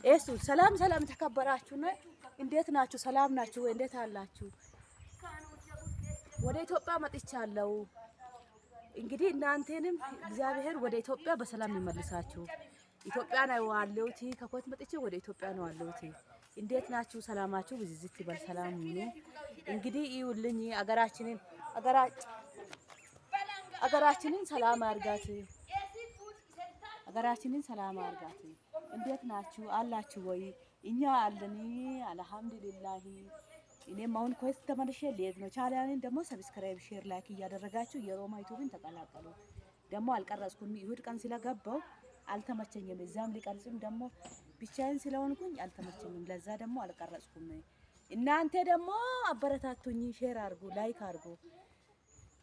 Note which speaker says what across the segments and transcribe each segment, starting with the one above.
Speaker 1: እሱ ሰላም ሰላም ተከበራችሁ ነው። እንዴት ናችሁ? ሰላም ናችሁ ወይ? እንዴት አላችሁ? ወደ ኢትዮጵያ መጥቻለሁ። እንግዲህ እናንተንም እግዚአብሔር ወደ ኢትዮጵያ በሰላም ይመልሳችሁ። ኢትዮጵያ ነው ያለሁት። ከኮት መጥቼ ወደ ኢትዮጵያ ነው ያለሁት። እንዴት ናችሁ? ሰላማችሁ ብዝዝት ይበል። ሰላም ሁኑ። እንግዲህ ይውልኝ አገራችንን ሰላም አርጋት። አገራችንን ሰላም አርጋት። እንዴት ናችሁ? አላችሁ ወይ? እኛ አለን አልሐምዱሊላህ። እኔም አሁን ኮይስ ተመልሼ ልሄድ ነው። ቻናሌን ደግሞ ሰብስክራይብ፣ ሼር፣ ላይክ እያደረጋችሁ የሮማ ዩቲዩብን ተቀላቀሉ። ደግሞ አልቀረጽኩም፣ ይሁድ ቀን ስለገባው አልተመቸኝም። እዛም ሊቀርጽም ደግሞ ብቻዬን ስለሆንኩኝ አልተመቸኝም። ለዛ ደግሞ አልቀረጽኩም። እናንተ ደግሞ አበረታቱኝ፣ ሼር አርጉ፣ ላይክ አርጉ።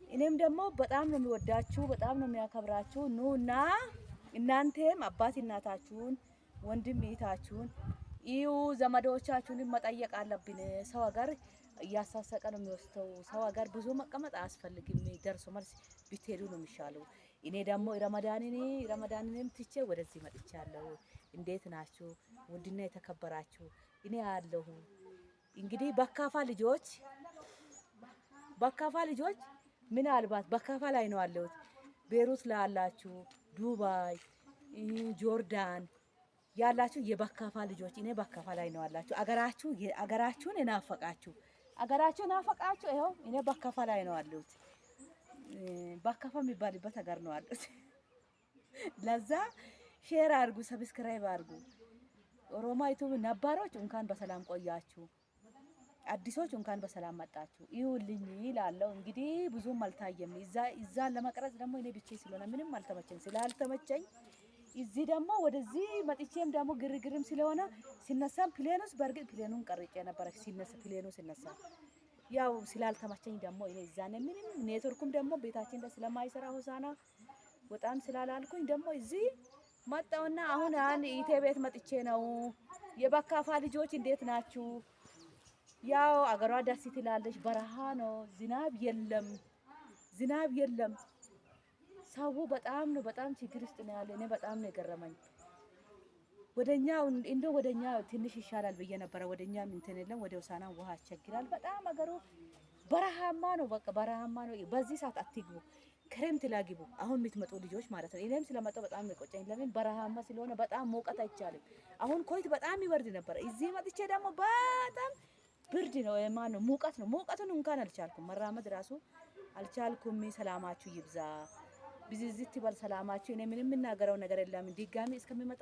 Speaker 1: እኔም ደግሞ በጣም ነው የሚወዳችሁ፣ በጣም ነው የሚያከብራችሁ። ኑና እናንተም አባት እናታችሁን ወንድም እህታችሁን እዩ ዘመዶቻችሁን መጠየቅ አለብን። ሰው ሀገር እያሳሰቀ ነው የሚወስደው። ሰው ሀገር ብዙ መቀመጥ አያስፈልግም። ደርሶ መልስ ብትሄዱ ነው የሚሻለው። እኔ ደግሞ ረመዳንንም ትቼ ወደዚህ መጥቻለሁ። እንዴት ናችሁ? ውድና የተከበራችሁ እኔ አለሁ። እንግዲህ በካፋ ልጆች ምናልባት በካፋ ላይ ነው ያለሁት። ቤሩት ላላችሁ፣ ዱባይ፣ ጆርዳን ያላችሁ የበካፋ ልጆች እኔ በካፋ ላይ ነው ያላችሁ። አገራችሁን እናፈቃችሁ ይኸው እኔ በካፋ ላይ ነው ያለሁት። በካፋ የሚባልበት ሀገር ነው ያለሁት። ለዛ ሼር አድርጉ፣ ሰብስክራይብ አድርጉ። ኦሮማ ዩቲዩብ ነባሮች እንኳን በሰላም ቆያችሁ፣ አዲሶች እንኳን በሰላም መጣችሁ። ይሁልኝ ይላለው። እንግዲህ ብዙም አልታየም። እዛ ለመቅረጽ ደግሞ እኔ ብቻ ስለሆነ ምንም ስላልተመቸኝ እዚህ ደግሞ ወደዚህ መጥቼም ደግሞ ግርግርም ስለሆነ ሲነሳም ፕሌኑስ በርግጥ ፕሌኑን ቀርጬ ነበር። ሲነሳ ያው ስላልተመቸኝ ደግሞ እኔ እዛኔ ምንም ኔትወርኩም ደግሞ ቤታችን ላይ ስለማይሰራ ሆሳና ወጣም ስላላልኩኝ ደግሞ እዚህ መጣውና አሁን ኢቴ ቤት መጥቼ ነው። የበካፋ ልጆች እንዴት ናችሁ? ያው አገሯ ደስ ትላለች። በረሃ ነው፣ ዝናብ የለም። ሰው በጣም ችግር ውስጥ ነው ያለ። እኔ በጣም ነው የገረመኝ። ወደኛ ትንሽ ይሻላል ብዬ ነበረ። ወደኛ እንትን የለም። ወደ ሆሳና ውሃ ያስቸግራል በጣም። አገሩ በረሃማ ነው፣ በቃ በረሃማ ነው። በዚህ ሰዓት አትግቡ፣ ክረምት ላይ ግቡ። አሁን የምትመጡ ልጆች ማለት ነው። እኔም ስለመጣሁ በጣም ነው የቆጨኝ። ለምን በረሃማ ስለሆነ በጣም መውቀት አይቻልም። አሁን ኮይት በጣም ይበርድ ነበር። እዚህ መጥቼ ደግሞ በጣም ብርድ ነው። ማነው ሙቀት ነው። ሙቀቱን እንኳን አልቻልኩም፣ መራመድ ራሱ አልቻልኩም። ሰላማችሁ ይብዛ፣ ብዝዝት ይበል ሰላማችሁ። እኔ ምንም የምናገረው ነገር የለም። ድጋሚ እስከሚመጣ